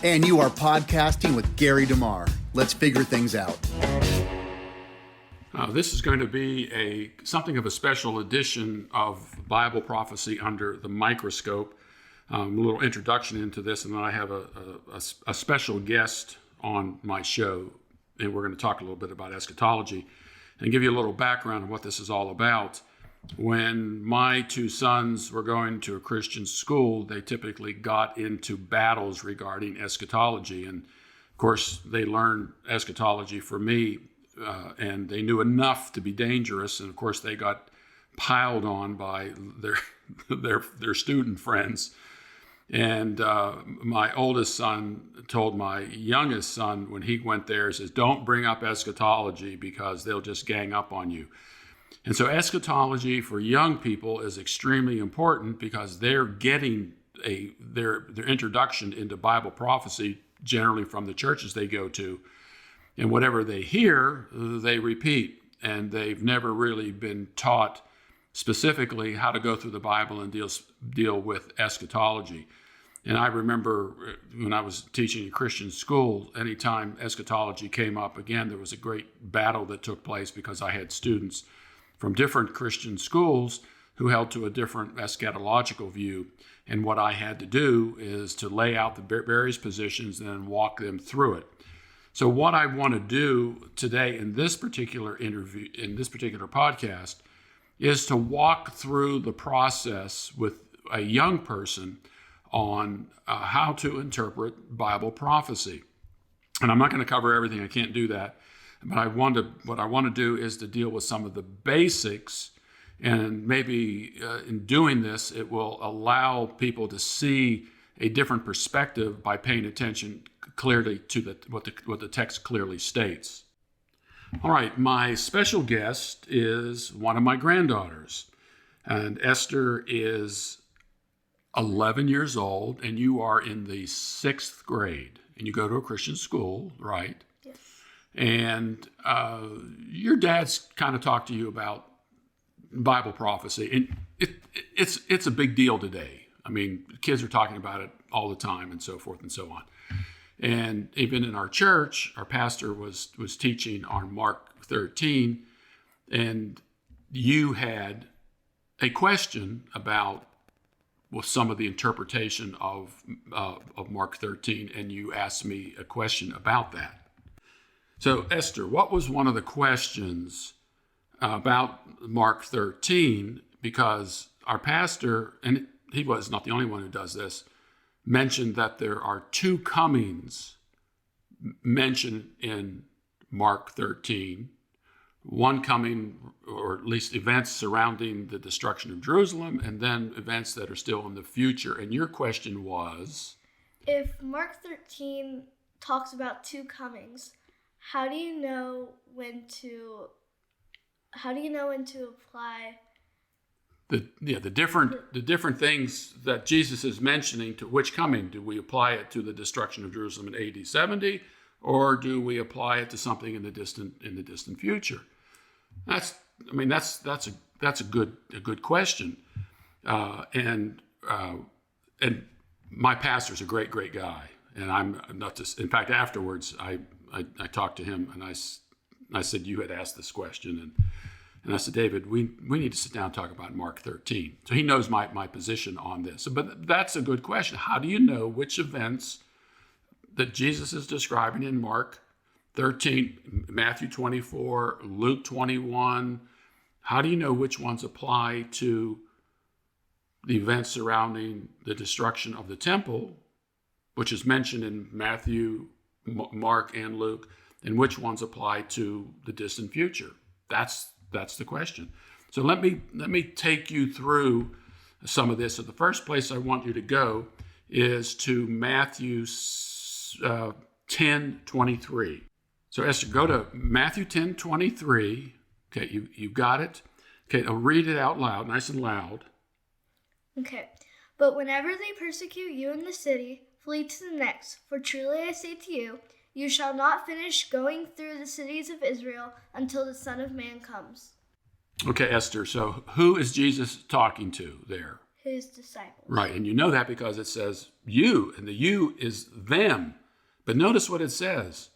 And you are podcasting with Gary DeMar. Let's figure things out. This is going to be something of a special edition of Bible prophecy under the microscope. A little introduction into this, and then I have a special guest on my show, and we're going to talk a little bit about eschatology and give you a little background on what this is all about. When my two sons were going to a Christian school, they typically got into battles regarding eschatology. And of course, they learned eschatology from me, and they knew enough to be dangerous. And of course, they got piled on by their student friends. And my oldest son told my youngest son when he went there, says, "Don't bring up eschatology because they'll just gang up on you." And so eschatology for young people is extremely important because they're getting their introduction into Bible prophecy generally from the churches they go to. And whatever they hear, they repeat. And they've never really been taught specifically how to go through the Bible and deal with eschatology. And I remember when I was teaching in Christian school, anytime eschatology came up, again, there was a great battle that took place because I had students from different Christian schools who held to a different eschatological view. And what I had to do is to lay out the various positions and then walk them through it. So what I want to do today in this particular interview, in this particular podcast, is to walk through the process with a young person on how to interpret Bible prophecy. And I'm not going to cover everything. I can't do that. But what I want to do is to deal with some of the basics, and maybe in doing this, it will allow people to see a different perspective by paying attention clearly to what the text clearly states. All right, my special guest is one of my granddaughters, and Esther is 11 years old, and you are in the 6th grade, and you go to a Christian school, right? Yes. And your dad's kind of talked to you about Bible prophecy, and it's a big deal today. I mean, kids are talking about it all the time, and so forth and so on. And even in our church, our pastor was teaching on Mark 13, and you had a question about some of the interpretation of Mark 13, and you asked me a question about that. So, Esther, what was one of the questions about Mark 13? Because our pastor, and he was not the only one who does this, mentioned that there are two comings mentioned in Mark 13. One coming, or at least events surrounding the destruction of Jerusalem, and then events that are still in the future. And your question was? If Mark 13 talks about two comings, how do you know when to apply the different things that Jesus is mentioning to which coming? Do we apply it to the destruction of Jerusalem in AD 70, or do we apply it to something in the distant future? That's a good question, and my pastor's a great guy, and I'm not just. In fact, afterwards, I talked to him and I said, you had asked this question, and I said, David, we need to sit down and talk about Mark 13. So he knows my position on this. But that's a good question. How do you know which events that Jesus is describing in Mark 13, Matthew 24, Luke 21, how do you know which ones apply to the events surrounding the destruction of the temple, which is mentioned in Matthew, Mark, and Luke, and which ones apply to the distant future? That's the question. So let me take you through some of this. So the first place I want you to go is to Matthew 10:23. So Esther, go to Matthew 10:23. Okay, you got it? Okay, I'll read it out loud, nice and loud. Okay. But whenever they persecute you in the city, flee to the next. For truly I say to you, you shall not finish going through the cities of Israel until the Son of Man comes. Okay, Esther, so who is Jesus talking to there? his disciples. Right, and you know that because it says you, and the you is them. But notice what it says.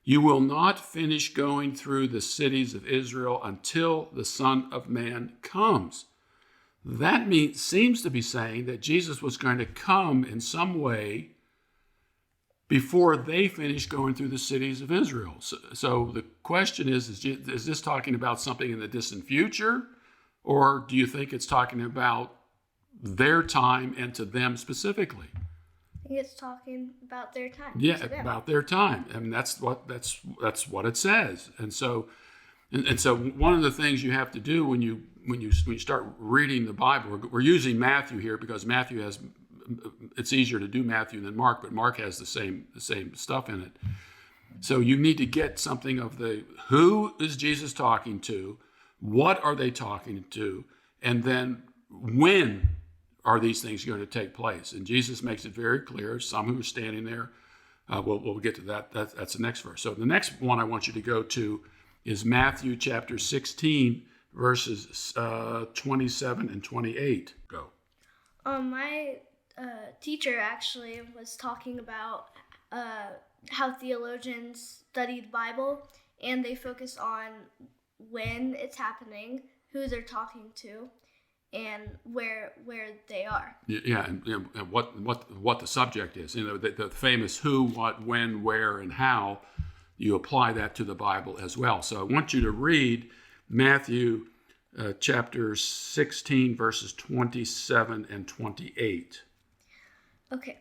You will not finish going through the cities of Israel until the Son of Man comes. That seems to be saying that Jesus was going to come in some way before they finish going through the cities of Israel. So the question is this talking about something in the distant future? Or do you think it's talking about their time and to them specifically? I think it's talking about their time. Yeah, about their time. I mean, that's what it says. And so one of the things you have to do when you start reading the Bible, we're using Matthew here because Matthew has, it's easier to do Matthew than Mark, but Mark has the same stuff in it. So you need to get something of the who is Jesus talking to, what are they talking to, and then when are these things going to take place? And Jesus makes it very clear. Some who are standing there, we'll get to that. That's the next verse. So the next one I want you to go to is Matthew chapter 16, verses 27 and 28. Go. My teacher actually was talking about how theologians study the Bible, and they focus on when it's happening, who they're talking to, and where they are. Yeah, and what the subject is. You know, the famous who, what, when, where, and how. You apply that to the Bible as well. So I want you to read Matthew chapter 16, verses 27 and 28. Okay.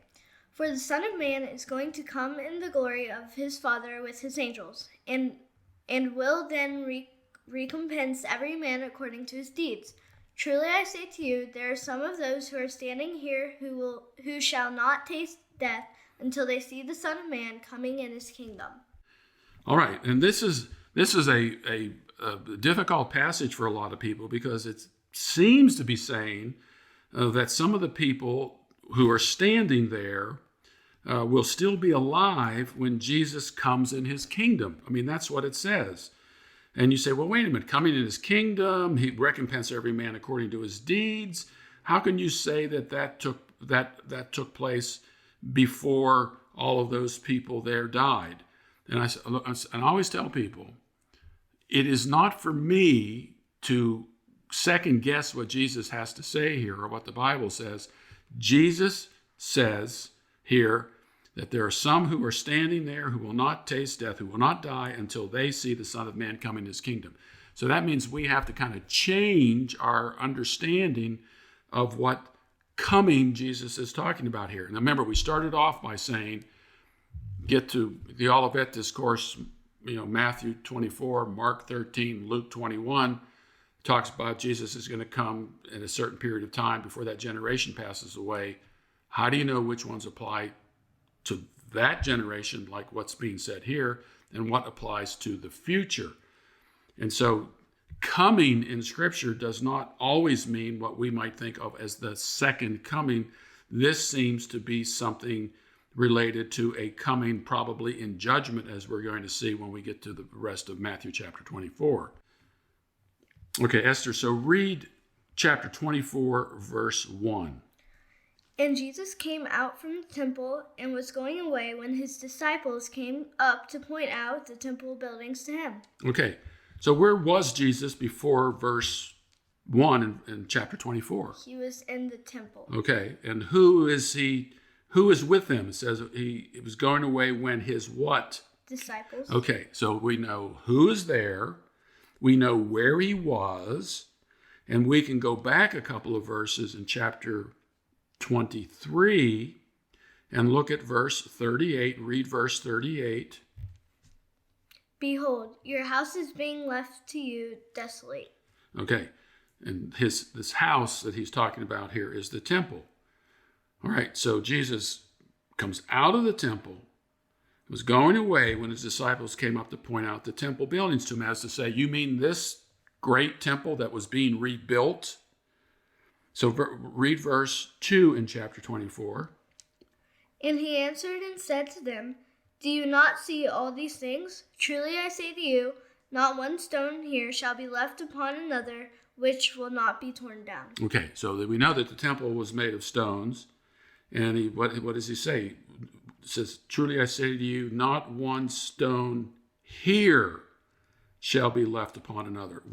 For the Son of Man is going to come in the glory of his Father with his angels, and will then recompense every man according to his deeds. Truly I say to you, there are some of those who are standing here who shall not taste death until they see the Son of Man coming in his kingdom. All right, and this is a difficult passage for a lot of people because it seems to be saying that some of the people who are standing there will still be alive when Jesus comes in his kingdom. I mean, that's what it says. And you say, well, wait a minute, coming in his kingdom, he recompense every man according to his deeds. How can you say that took place before all of those people there died? And I always tell people, it is not for me to second guess what Jesus has to say here or what the Bible says. Jesus says here that there are some who are standing there who will not taste death, who will not die until they see the Son of Man come in his kingdom. So that means we have to kind of change our understanding of what coming Jesus is talking about here. Now remember, we started off by saying, get to the Olivet Discourse, Matthew 24, Mark 13, Luke 21, talks about Jesus is going to come in a certain period of time before that generation passes away. How do you know which ones apply to that generation, like what's being said here, and what applies to the future? And so coming in Scripture does not always mean what we might think of as the second coming. This seems to be something related to a coming probably in judgment, as we're going to see when we get to the rest of Matthew chapter 24. Okay, Esther, so read chapter 24, verse 1. And Jesus came out from the temple and was going away when his disciples came up to point out the temple buildings to him. Okay, so where was Jesus before verse 1 in chapter 24? He was in the temple. Okay, and who is with him? It says he was going away when his what? Disciples. Okay, so we know who is there, we know where he was, and we can go back a couple of verses in chapter 23 and look at verse 38. Read verse 38. Behold, your house is being left to you desolate. Okay, and this house that he's talking about here is the temple. All right, so Jesus comes out of the temple, was going away when his disciples came up to point out the temple buildings to him, as to say, you mean this great temple that was being rebuilt? So read verse 2 in chapter 24. And he answered and said to them, do you not see all these things? Truly I say to you, not one stone here shall be left upon another which will not be torn down. Okay, so we know that the temple was made of stones. And what does he say? It says, truly I say to you, not one stone here shall be left upon another.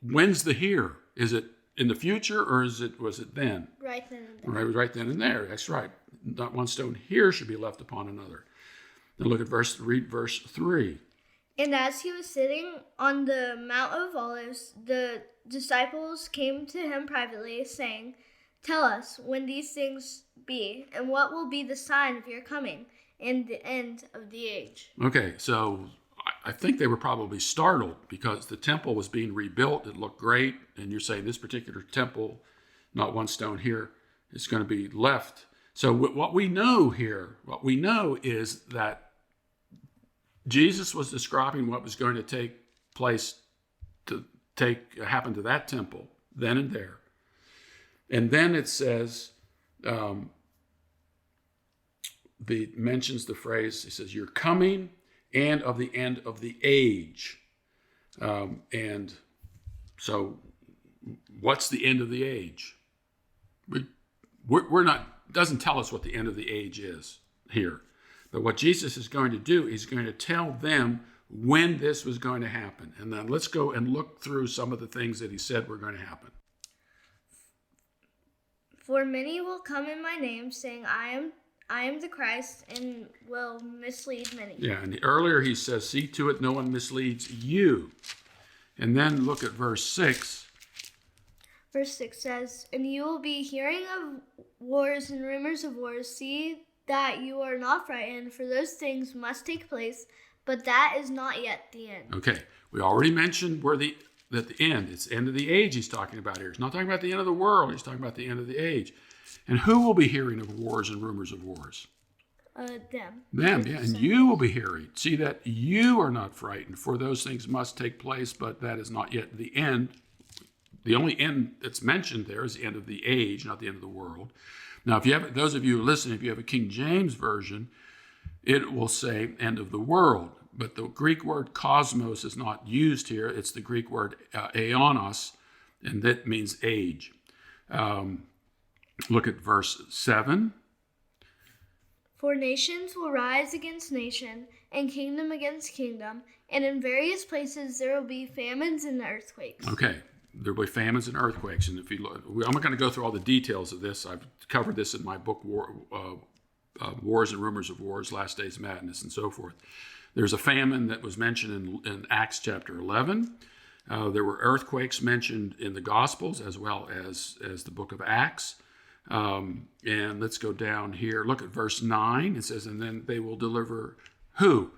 When's the here? Is it in the future, or was it then? Right then and there. Right then and there. That's right. Not one stone here should be left upon another. Now read verse 3. And as he was sitting on the Mount of Olives, the disciples came to him privately, saying, tell us when these things be, and what will be the sign of your coming and the end of the age. Okay, so I think they were probably startled because the temple was being rebuilt. It looked great. And you're saying this particular temple, not one stone here, is going to be left. So what we know is that Jesus was describing what was going to take place happen to that temple then and there. And then it says, mentions the phrase, it says, you're coming and of the end of the age. And so what's the end of the age? We're not, doesn't tell us what the end of the age is here. But what Jesus is going to do, he's going to tell them when this was going to happen. And then let's go and look through some of the things that he said were going to happen. For many will come in my name, saying, I am the Christ, and will mislead many. Yeah, and earlier he says, see to it no one misleads you. And then look at verse 6. Verse 6 says, and you will be hearing of wars and rumors of wars. See that you are not frightened, for those things must take place, but that is not yet the end. Okay, we already mentioned that the end, it's the end of the age he's talking about here. He's not talking about the end of the world, he's talking about the end of the age. And who will be hearing of wars and rumors of wars? Them. Them, yeah, and you will be hearing. See that you are not frightened, for those things must take place, but that is not yet the end. The only end that's mentioned there is the end of the age, not the end of the world. Now, if you have, those of you listening, if you have a King James version, it will say end of the world. But the Greek word cosmos is not used here. It's the Greek word aeonos, and that means age. Look at verse 7. For nations will rise against nation, and kingdom against kingdom, and in various places there will be famines and earthquakes. Okay, there will be famines and earthquakes. And if you look, I'm not going to go through all the details of this. I've covered this in my book, Wars and Rumors of Wars, Last Days Madness, and so forth. There's a famine that was mentioned in Acts chapter 11. There were earthquakes mentioned in the Gospels as well as the book of Acts. And let's go down here. Look at verse 9. It says, and then they will deliver who?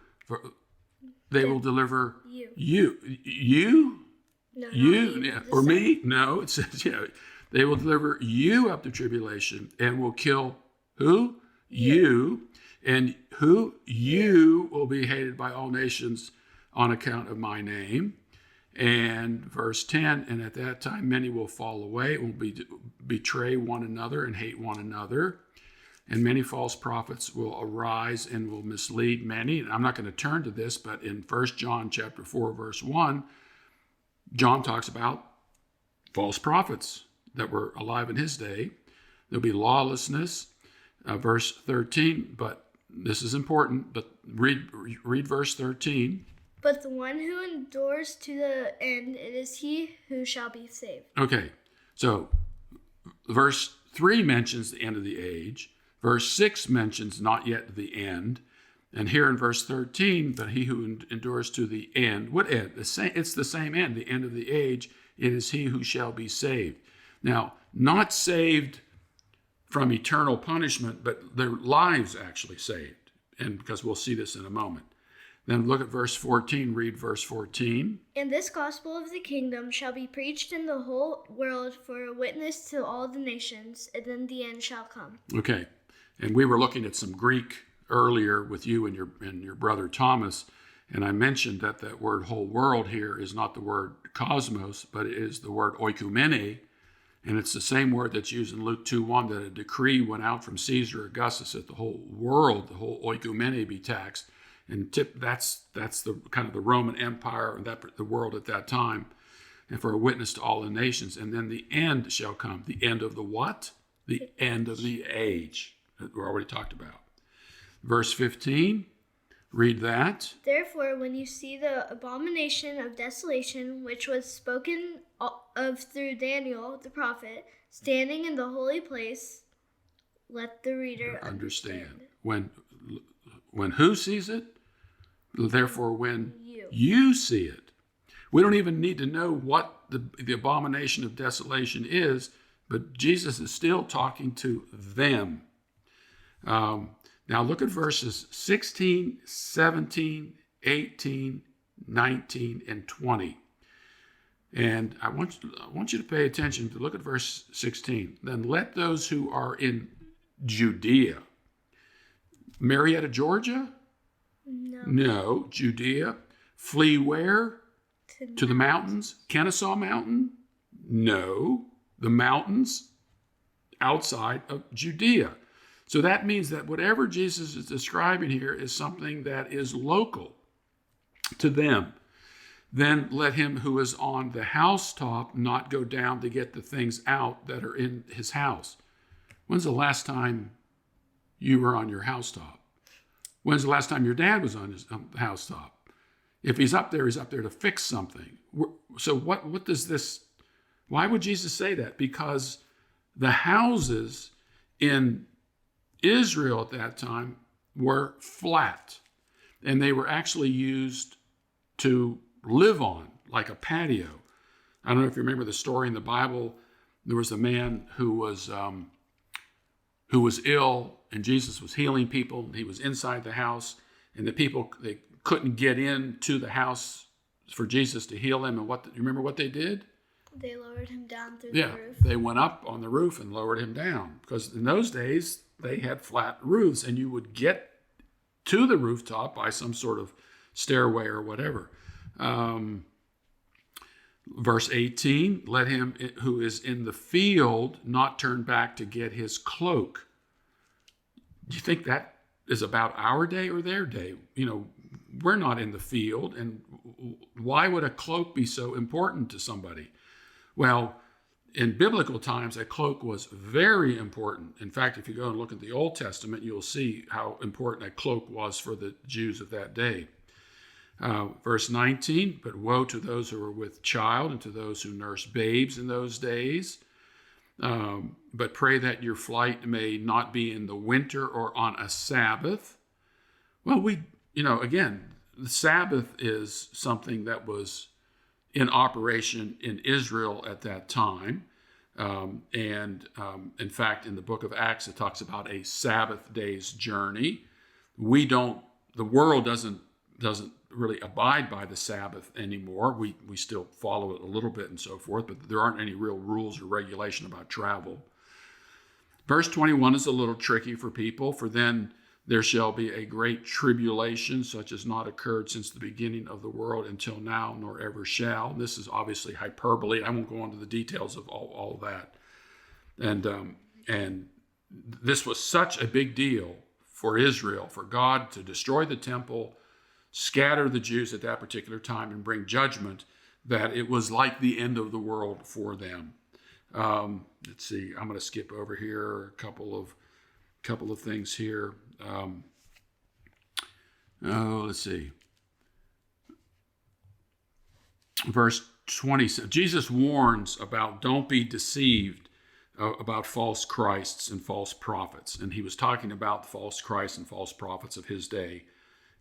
They will deliver you. You? No, you? Yeah. Or me? No, it says, they will deliver you up to tribulation and will kill who? You. And who? You will be hated by all nations on account of my name. And verse 10, and at that time many will fall away, will betray one another and hate one another. And many false prophets will arise and will mislead many. And I'm not going to turn to this, but in 1 John chapter 4, verse 1, John talks about false prophets that were alive in his day. There'll be lawlessness. Verse 13, but this is important, but read verse 13. But the one who endures to the end, it is he who shall be saved. Okay, so verse 3 mentions the end of the age. Verse 6 mentions not yet the end. And here in verse 13, but he who endures to the end. What end? It's the same end, the end of the age. It is he who shall be saved. Now, not saved from eternal punishment, but their lives actually saved. And because we'll see this in a moment. Then look at verse 14, read verse 14. And this gospel of the kingdom shall be preached in the whole world for a witness to all the nations, and then the end shall come. Okay, and we were looking at some Greek earlier with you and your brother Thomas, and I mentioned that that word whole world here is not the word cosmos, but it is the word oikumene, and it's the same word that's used in Luke 2:1, that a decree went out from Caesar Augustus that the whole world, the whole oikumene, be taxed. And that's the kind of the Roman Empire and the world at that time. and for a witness to all the nations. And then the end shall come. The end of the what? The end of the age that we already talked about. Verse 15, read that. Therefore, when you see the abomination of desolation, which was spoken of through Daniel the prophet, standing in the holy place, let the reader understand. When who sees it? Therefore, when You. you see it. We don't even need to know what the abomination of desolation is, but Jesus is still talking to them. Now look at verses 16, 17, 18, 19, and 20. And I want you to pay attention to look at verse 16. Then let those who are in Judea. Marietta, Georgia? No. Judea. Flee where? To the mountains. Kennesaw Mountain? No. The mountains outside of Judea. So that means that whatever Jesus is describing here is something that is local to them. Then let him who is on the housetop not go down to get the things out that are in his house. When's the last time you were on your housetop? When's the last time your dad was on his housetop? If he's up there to fix something. So what does this, why would Jesus say that? Because the houses in Israel at that time were flat, and they were actually used to live on, like a patio. I don't know if you remember the story in the Bible. There was a man who was ill, and Jesus was healing people. He was inside the house, and the people, they couldn't get into the house for Jesus to heal him. And you remember what they did? They lowered him down through the roof. They went up on the roof and lowered him down, because in those days they had flat roofs, and you would get to the rooftop by some sort of stairway or whatever. Verse 18, let him who is in the field not turn back to get his cloak. Do you think that is about our day or their day? We're not in the field, and why would a cloak be so important to somebody? Well, in biblical times, a cloak was very important. In fact, if you go and look at the Old Testament, you'll see how important a cloak was for the Jews of that day. Verse 19, but woe to those who are with child and to those who nurse babes in those days. But pray that your flight may not be in the winter or on a Sabbath. Well, again, the Sabbath is something that was in operation in Israel at that time. In fact, in the book of Acts, it talks about a Sabbath day's journey. The world doesn't really abide by the Sabbath anymore. We still follow it a little bit and so forth, but there aren't any real rules or regulation about travel. Verse 21 is a little tricky for people. For then there shall be a great tribulation, such as not occurred since the beginning of the world until now, nor ever shall. This is obviously hyperbole. I won't go into the details of all of that. And this was such a big deal for Israel, for God to destroy the temple, scatter the Jews at that particular time, and bring judgment, that it was like the end of the world for them. Let's see. I'm going to skip over here a couple of things here. Let's see. Verse 20. Jesus warns about don't be deceived about false Christs and false prophets. And he was talking about the false Christs and false prophets of his day.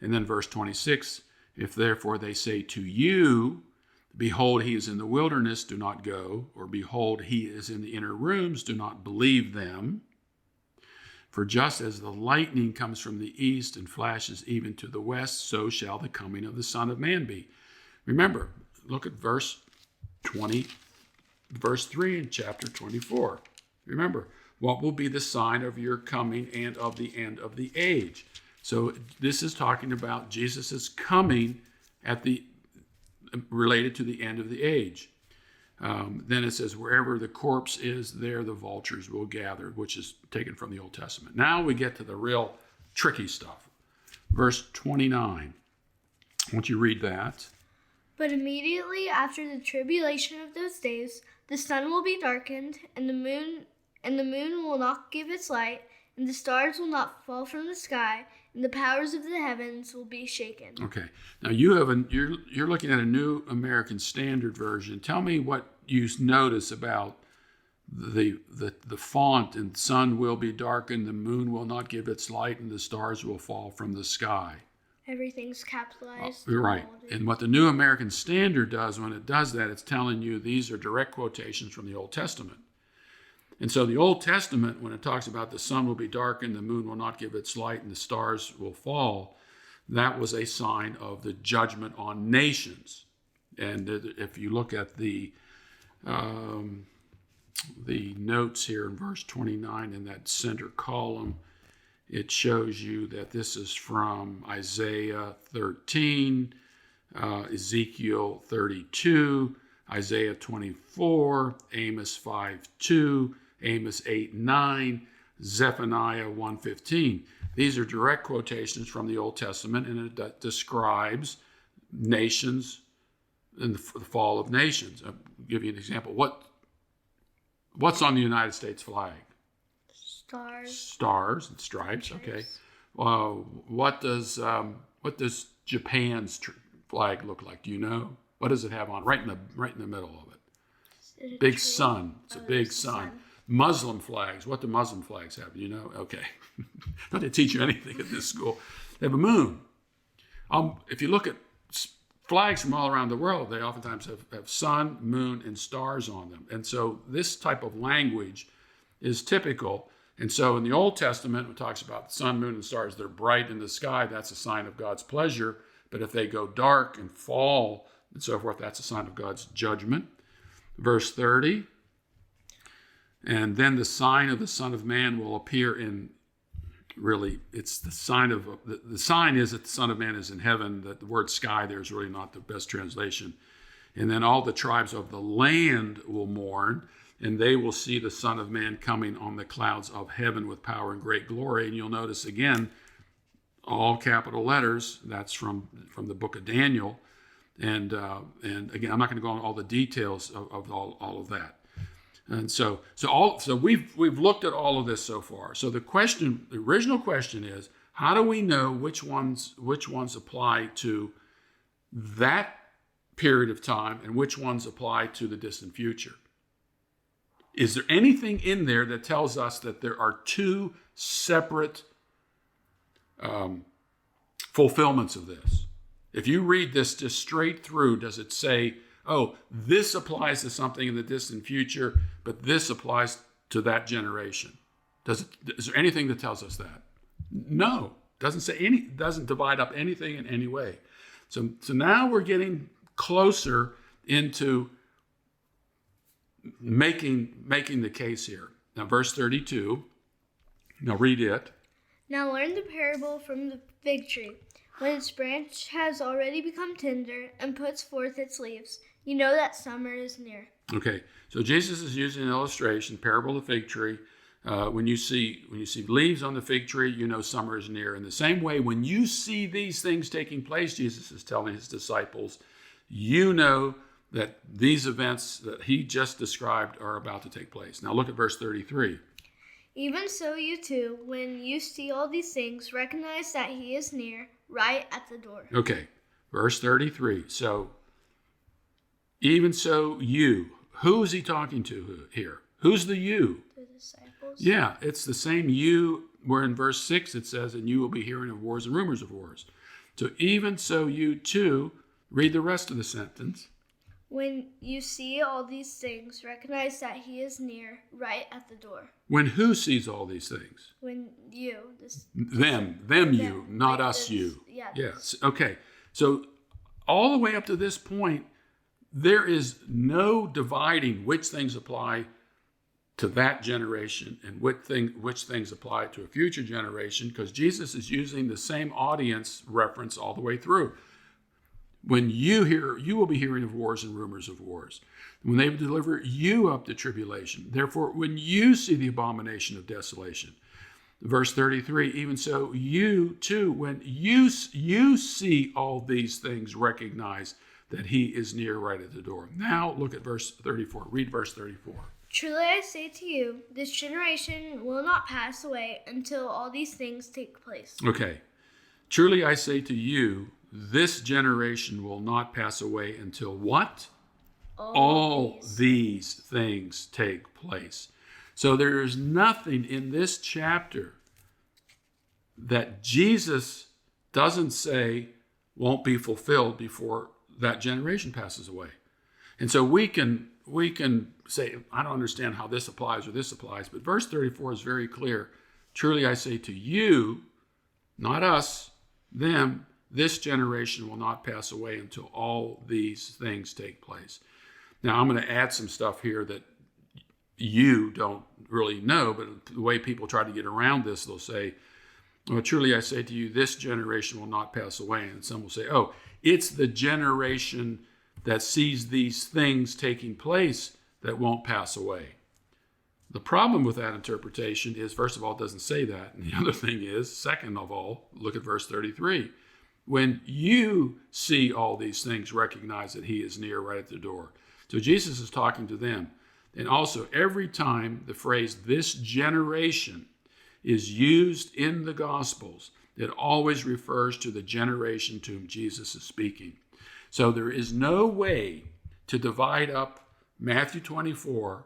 And then verse 26, if therefore they say to you, behold, he is in the wilderness, do not go, or behold, he is in the inner rooms, do not believe them. For just as the lightning comes from the east and flashes even to the west, so shall the coming of the Son of Man be. Remember, look at verse 3 in chapter 24. Remember, what will be the sign of your coming and of the end of the age? So this is talking about Jesus' coming related to the end of the age. Then it says, wherever the corpse is, there the vultures will gather, which is taken from the Old Testament. Now we get to the real tricky stuff. Verse 29. Won't you read that? But immediately after the tribulation of those days, the sun will be darkened, and the moon will not give its light, and the stars will not fall from the sky, and the powers of the heavens will be shaken. Okay. Now you're looking at a New American Standard Version. Tell me what you notice about the font, and sun will be darkened, the moon will not give its light, and the stars will fall from the sky. Everything's capitalized. You're right. And what the New American Standard does when it does that, it's telling you these are direct quotations from the Old Testament. And so the Old Testament, when it talks about the sun will be darkened, the moon will not give its light, and the stars will fall, that was a sign of the judgment on nations. And if you look at the notes here in verse 29 in that center column, it shows you that this is from Isaiah 13, Ezekiel 32, Isaiah 24, Amos 5:2, Amos 8:9, Zephaniah 1:15. These are direct quotations from the Old Testament, and it describes nations and the fall of nations. I'll give you an example. What's on the United States flag? Stars and stripes. Okay. What does Japan's flag look like? Do you know? What does it have on? Right in the middle of it. Big sun. It's a big sun. Muslim flags. What do Muslim flags have? Do you know? Okay. Not to teach you anything at this school. They have a moon. If you look at flags from all around the world, they oftentimes have sun, moon, and stars on them. And so this type of language is typical. And so in the Old Testament, it talks about the sun, moon, and stars. They're bright in the sky. That's a sign of God's pleasure. But if they go dark and fall and so forth, that's a sign of God's judgment. Verse 30, and then the sign of the Son of Man will appear in, really, it's the sign of, the sign is that the Son of Man is in heaven, that the word sky there is really not the best translation. And then all the tribes of the land will mourn, and they will see the Son of Man coming on the clouds of heaven with power and great glory. And you'll notice again, all capital letters. That's from the book of Daniel. And again, I'm not going to go into all the details of all of that. And so we've looked at all of this so far. So the original question is, how do we know which ones apply to that period of time and which ones apply to the distant future? Is there anything in there that tells us that there are two separate fulfillments of this? If you read this just straight through, does it say, oh, this applies to something in the distant future, but this applies to that generation? Is there anything that tells us that? No. Doesn't divide up anything in any way. So now we're getting closer into making the case here. Now, verse 32. Now read it. Now learn the parable from the fig tree. When its branch has already become tender and puts forth its leaves, you know that summer is near. Okay, so Jesus is using an illustration, parable of the fig tree. When you see leaves on the fig tree, you know summer is near. In the same way, when you see these things taking place, Jesus is telling his disciples, you know that these events that he just described are about to take place. Now look at verse 33. Even so you too, when you see all these things, recognize that he is near, right at the door. Okay, verse 33. So, even so you. Who is he talking to here? Who's the you? The disciples. Yeah, it's the same you where in verse 6 it says, and you will be hearing of wars and rumors of wars. So even so you too, read the rest of the sentence. When you see all these things, recognize that he is near, right at the door. When who sees all these things? When you. Them you, not us you. Yeah. Yes. Okay. So all the way up to this point, there is no dividing which things apply to that generation and which things apply to a future generation, because Jesus is using the same audience reference all the way through. When you hear, you will be hearing of wars and rumors of wars. When they deliver you up to tribulation. Therefore, when you see the abomination of desolation. Verse 33, even so you too, when you see all these things, recognize that he is near right at the door. Now look at verse 34. Read verse 34. Truly I say to you, this generation will not pass away until all these things take place. Okay. Truly I say to you, this generation will not pass away until what? All these things take place. So there is nothing in this chapter that Jesus doesn't say won't be fulfilled before that generation passes away. And so we can say, I don't understand how this applies or this applies, but verse 34 is very clear. Truly I say to you, not us, them, this generation will not pass away until all these things take place. Now I'm going to add some stuff here that you don't really know, but the way people try to get around this, they'll say, well, truly I say to you, this generation will not pass away. And some will say, oh, it's the generation that sees these things taking place that won't pass away. The problem with that interpretation is, first of all, it doesn't say that. And the other thing is, second of all, look at verse 33. When you see all these things, recognize that he is near right at the door. So Jesus is talking to them. And also, every time the phrase this generation is used in the Gospels, it always refers to the generation to whom Jesus is speaking. So there is no way to divide up Matthew 24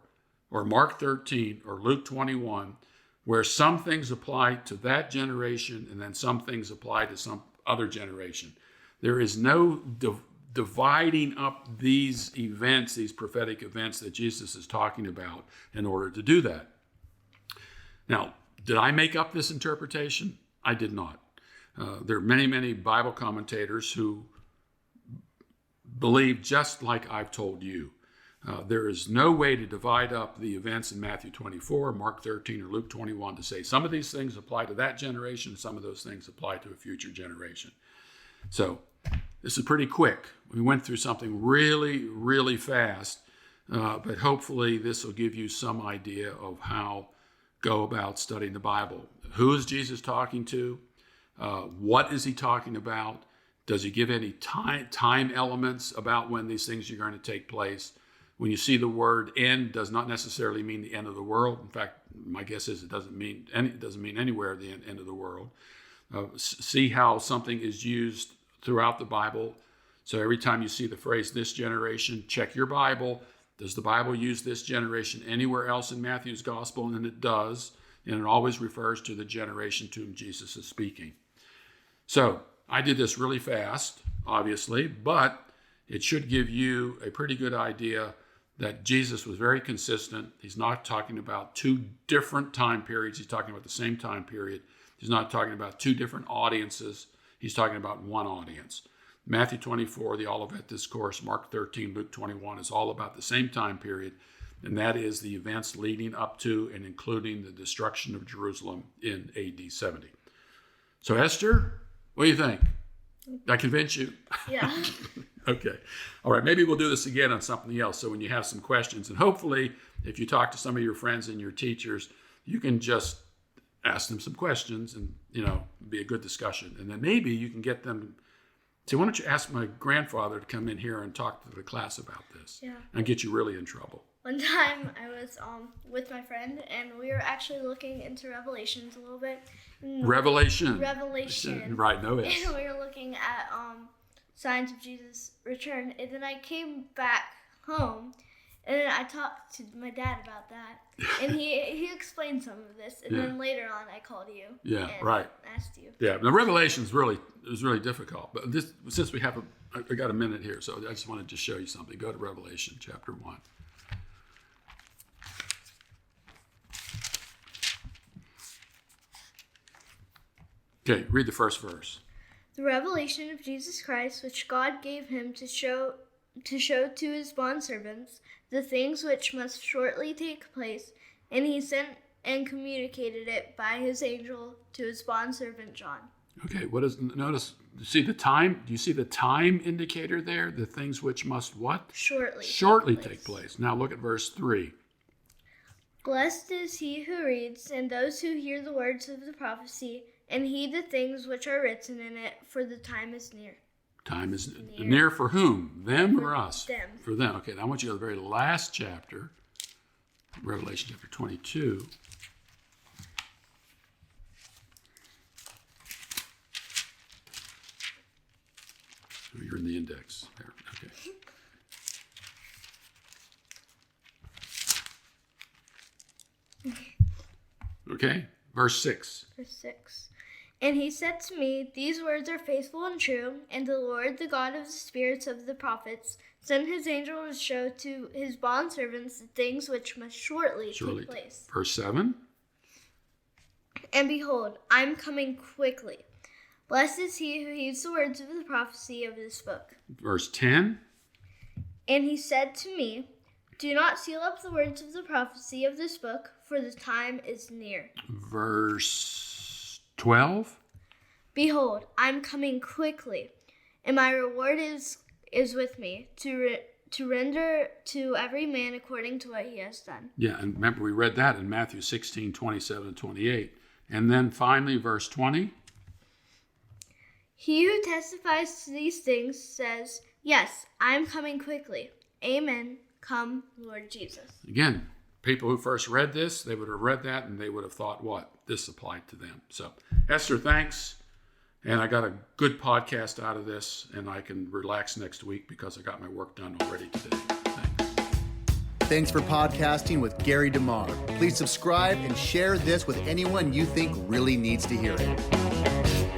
or Mark 13 or Luke 21 where some things apply to that generation and then some things apply to some other generation. There is no dividing up these events, these prophetic events that Jesus is talking about in order to do that. Now, did I make up this interpretation? I did not. There are many, many Bible commentators who believe just like I've told you. There is no way to divide up the events in Matthew 24, Mark 13, or Luke 21 to say some of these things apply to that generation, some of those things apply to a future generation. So this is pretty quick. We went through something really, really fast, but hopefully this will give you some idea of how go about studying the Bible. Who is Jesus talking to? What is he talking about? Does he give any time elements about when these things are going to take place? When you see the word end, does not necessarily mean the end of the world. In fact, my guess is it doesn't mean anywhere the end of the world. See how something is used throughout the Bible. So every time you see the phrase this generation, check your Bible. Does the Bible use this generation anywhere else in Matthew's gospel? And it does. And it always refers to the generation to whom Jesus is speaking. So I did this really fast, obviously, but it should give you a pretty good idea that Jesus was very consistent. He's not talking about two different time periods. He's talking about the same time period. He's not talking about two different audiences. He's talking about one audience. Matthew 24, the Olivet Discourse, Mark 13, Luke 21 is all about the same time period, and that is the events leading up to and including the destruction of Jerusalem in AD 70. So Esther, what do you think? Did I convince you? Yeah. Okay. All right. Maybe we'll do this again on something else. So when you have some questions, and hopefully if you talk to some of your friends and your teachers, you can just ask them some questions and, be a good discussion. And then maybe you can get them say, why don't you ask my grandfather to come in here and talk to the class about this? Yeah. And get you really in trouble. One time I was with my friend and we were actually looking into Revelations a little bit. Revelation. Right, no S. And we were looking at signs of Jesus' return. And then I came back home and then I talked to my dad about that. And he explained some of this. And then later on I called you. Yeah, and right. asked you. Yeah, the Revelation is really difficult. But since we have I got a minute here, so I just wanted to show you something. Go to Revelation chapter 1. Okay, read the first verse. The revelation of Jesus Christ, which God gave him to show to his bondservants the things which must shortly take place, and he sent and communicated it by his angel to his bondservant John. Okay, notice, see the time? Do you see the time indicator there? The things which must what? Shortly take place. Now look at verse 3. Blessed is he who reads, and those who hear the words of the prophecy, and heed the things which are written in it, for the time is near. Time is near for whom? Them or us? them. For them. Okay, now I want you to go to the very last chapter, Revelation chapter 22. Oh, you're in the index. There. Okay. Okay, verse 6. Verse 6. And he said to me, These words are faithful and true, and the Lord, the God of the spirits of the prophets, sent his angel to show to his bondservants the things which must shortly take place. Verse 7. And behold, I am coming quickly. Blessed is he who heeds the words of the prophecy of this book. Verse 10. And he said to me, Do not seal up the words of the prophecy of this book, for the time is near. Verse 12. Behold, I am coming quickly, and my reward is with me to render to every man according to what he has done. Yeah, and remember we read that in Matthew 16, 27 and 28. And then finally, verse 20. He who testifies to these things says, Yes, I am coming quickly. Amen. Come, Lord Jesus. Again, people who first read this, they would have read that and they would have thought, what? This applied to them. So, Esther, thanks. And I got a good podcast out of this, and I can relax next week because I got my work done already today. Thanks. Thanks for podcasting with Gary DeMar. Please subscribe and share this with anyone you think really needs to hear it.